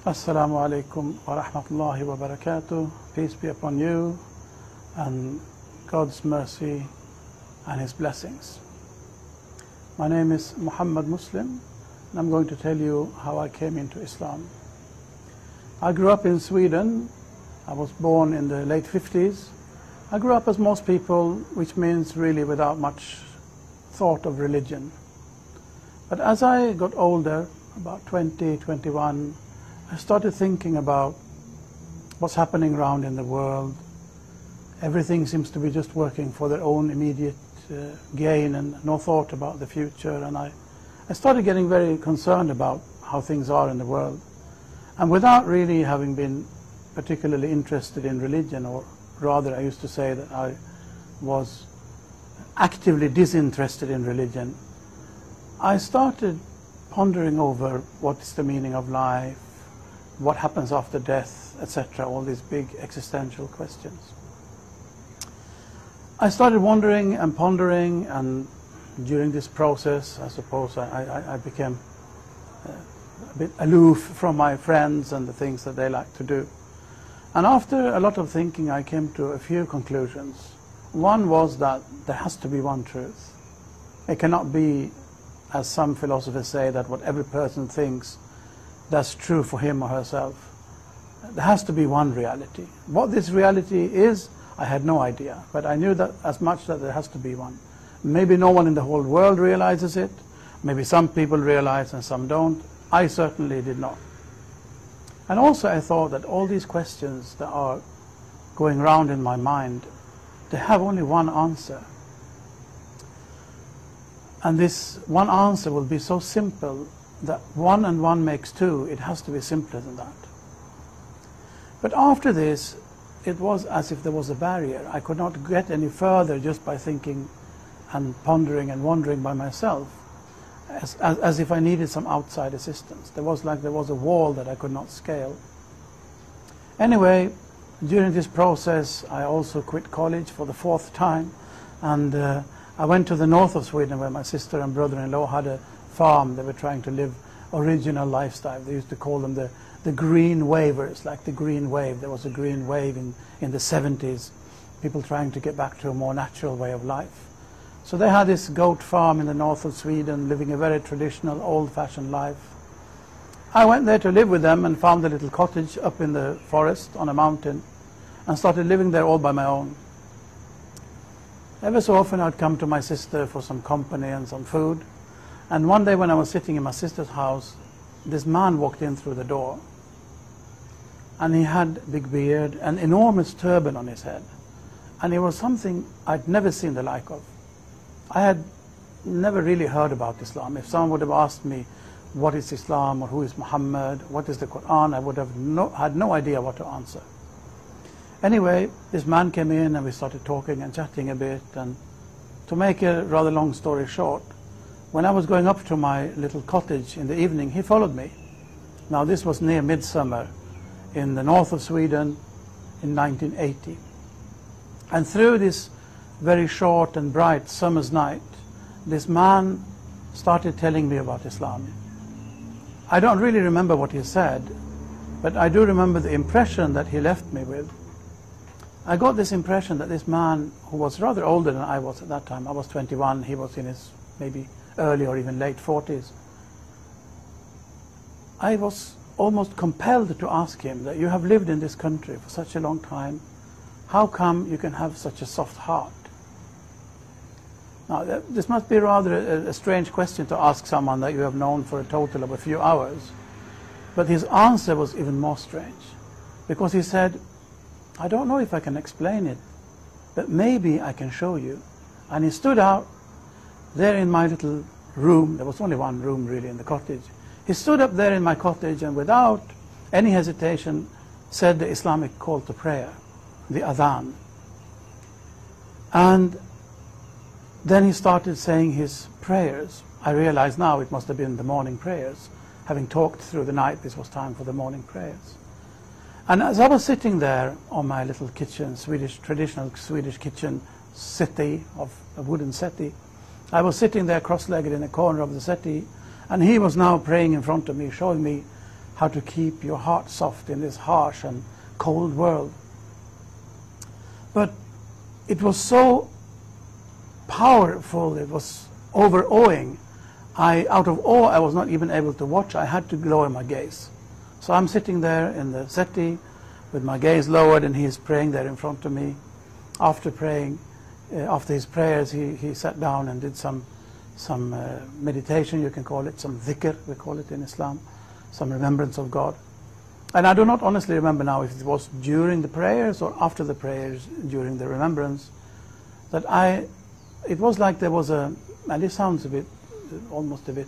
Assalamu alaikum wa rahmatullahi wa barakatuh. Peace be upon you and God's mercy and His blessings. My name is Muhammad Muslim and I'm going to tell you how I came into Islam. I grew up in Sweden. I was born in the late 50s. I grew up as most people, which means really without much thought of religion. But as I got older, about 20, 21, I started thinking about what's happening around in the world. Everything seems to be just working for their own immediate gain and no thought about the future. And I started getting very concerned about how things are in the world. And without really having been particularly interested in religion, or rather I used to say that I was actively disinterested in religion, I started pondering over what is the meaning of life, what happens after death, etc., all these big existential questions. I started wondering and pondering, and during this process, I suppose I became a bit aloof from my friends and the things that they like to do. And after a lot of thinking, I came to a few conclusions. One was that there has to be one truth. It cannot be, as some philosophers say, that what every person thinks, that's true for him or herself. There has to be one reality. What this reality is, I had no idea, but I knew that as much that there has to be one. Maybe no one in the whole world realizes it. Maybe some people realize and some don't. I certainly did not. And also I thought that all these questions that are going around in my mind, they have only one answer. And this one answer will be so simple that 1 and 1 makes 2. It has to be simpler than that. But after this, it was as if there was a barrier. I could not get any further just by thinking and pondering and wondering by myself, as if I needed some outside assistance. There was a wall that I could not scale. Anyway, during this process, I also quit college for the 4th time, and I went to the north of Sweden where my sister and brother-in-law had a farm. They were trying to live original lifestyle. They used to call them the green wavers, like the green wave. There was a green wave in the 70s, people trying to get back to a more natural way of life. So they had this goat farm in the north of Sweden, living a very traditional, old-fashioned life. I went there to live with them and found a little cottage up in the forest on a mountain and started living there all by my own. Ever so often I'd come to my sister for some company and some food. And one day when I was sitting in my sister's house, this man walked in through the door. And he had a big beard, an enormous turban on his head. And it was something I'd never seen the like of. I had never really heard about Islam. If someone would have asked me, what is Islam, or who is Muhammad, what is the Quran, I would have had no idea what to answer. Anyway, this man came in and we started talking and chatting a bit. And to make a rather long story short, when I was going up to my little cottage in the evening, he followed me. Now this was near midsummer in the north of Sweden in 1980. And through this very short and bright summer's night, this man started telling me about Islam. I don't really remember what he said, but I do remember the impression that he left me with. I got this impression that this man, who was rather older than I was at that time, I was 21, he was in his maybe early or even late 40s. I was almost compelled to ask him that you have lived in this country for such a long time, how come you can have such a soft heart? Now this must be rather a strange question to ask someone that you have known for a total of a few hours, but his answer was even more strange, because he said, I don't know if I can explain it, but maybe I can show you. And he stood out there in my little room. There was only one room really in the cottage. He stood up there in my cottage and without any hesitation said the Islamic call to prayer, the adhan. And then he started saying his prayers. I realize now it must have been the morning prayers. Having talked through the night, this was time for the morning prayers. And as I was sitting there on my little kitchen, traditional Swedish kitchen settee, of a wooden settee, I was sitting there cross-legged in a corner of the settee, and he was now praying in front of me, showing me how to keep your heart soft in this harsh and cold world. But it was so powerful, it was overawing. Out of awe, I was not even able to watch. I had to lower my gaze. So I'm sitting there in the settee with my gaze lowered, and he is praying there in front of me. After praying, after his prayers, he sat down and did some meditation, you can call it, some dhikr, we call it in Islam, some remembrance of God. And I do not honestly remember now if it was during the prayers or after the prayers, during the remembrance, that it was like there was and this sounds almost a bit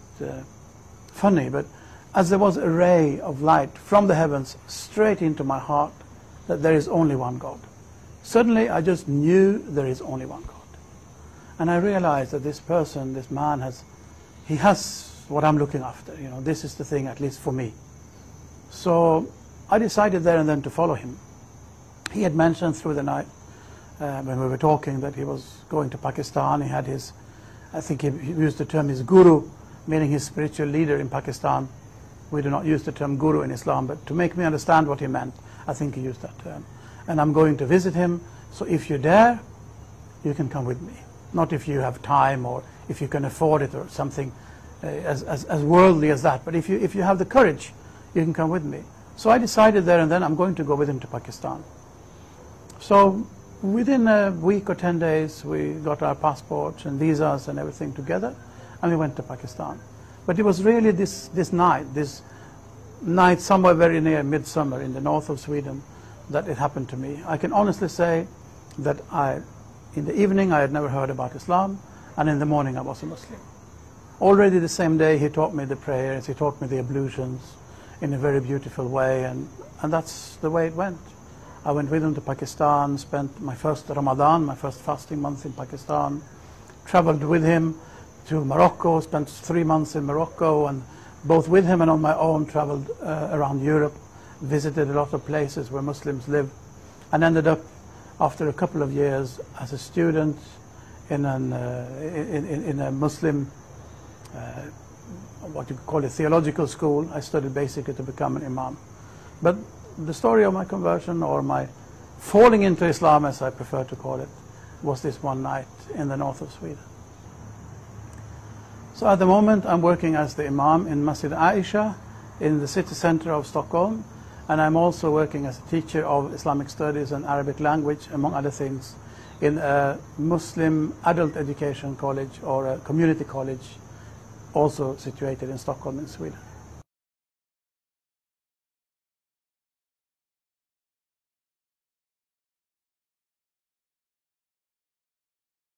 funny, but as there was a ray of light from the heavens straight into my heart, that there is only one God. Suddenly I just knew there is only one God. And I realized that this person, this man, he has what I'm looking after. You know, this is the thing, at least for me. So I decided there and then to follow him. He had mentioned through the night when we were talking that he was going to Pakistan. He had his, I think he used the term his guru, meaning his spiritual leader in Pakistan. We do not use the term guru in Islam, but to make me understand what he meant, I think he used that term. And I'm going to visit him, so if you dare, you can come with me. Not if you have time or if you can afford it or something as worldly as that, but if you have the courage, you can come with me. So I decided there and then I'm going to go with him to Pakistan. So within a week or 10 days, we got our passports and visas and everything together, and we went to Pakistan. But it was really this night somewhere very near midsummer in the north of Sweden that it happened to me. I can honestly say that in the evening I had never heard about Islam, and in the morning I was a Muslim. Already the same day he taught me the prayers, he taught me the ablutions in a very beautiful way, and that's the way it went. I went with him to Pakistan, spent my first Ramadan, my first fasting month in Pakistan, traveled with him to Morocco, spent 3 months in Morocco, and both with him and on my own traveled around Europe, visited a lot of places where Muslims live, and ended up after a couple of years as a student in a Muslim, what you call a theological school. I studied basically to become an imam. But the story of my conversion, or my falling into Islam as I prefer to call it, was this one night in the north of Sweden. So at the moment I'm working as the imam in Masjid Aisha in the city center of Stockholm, and I'm also working as a teacher of Islamic studies and Arabic language, among other things, in a Muslim adult education college or a community college, also situated in Stockholm in Sweden.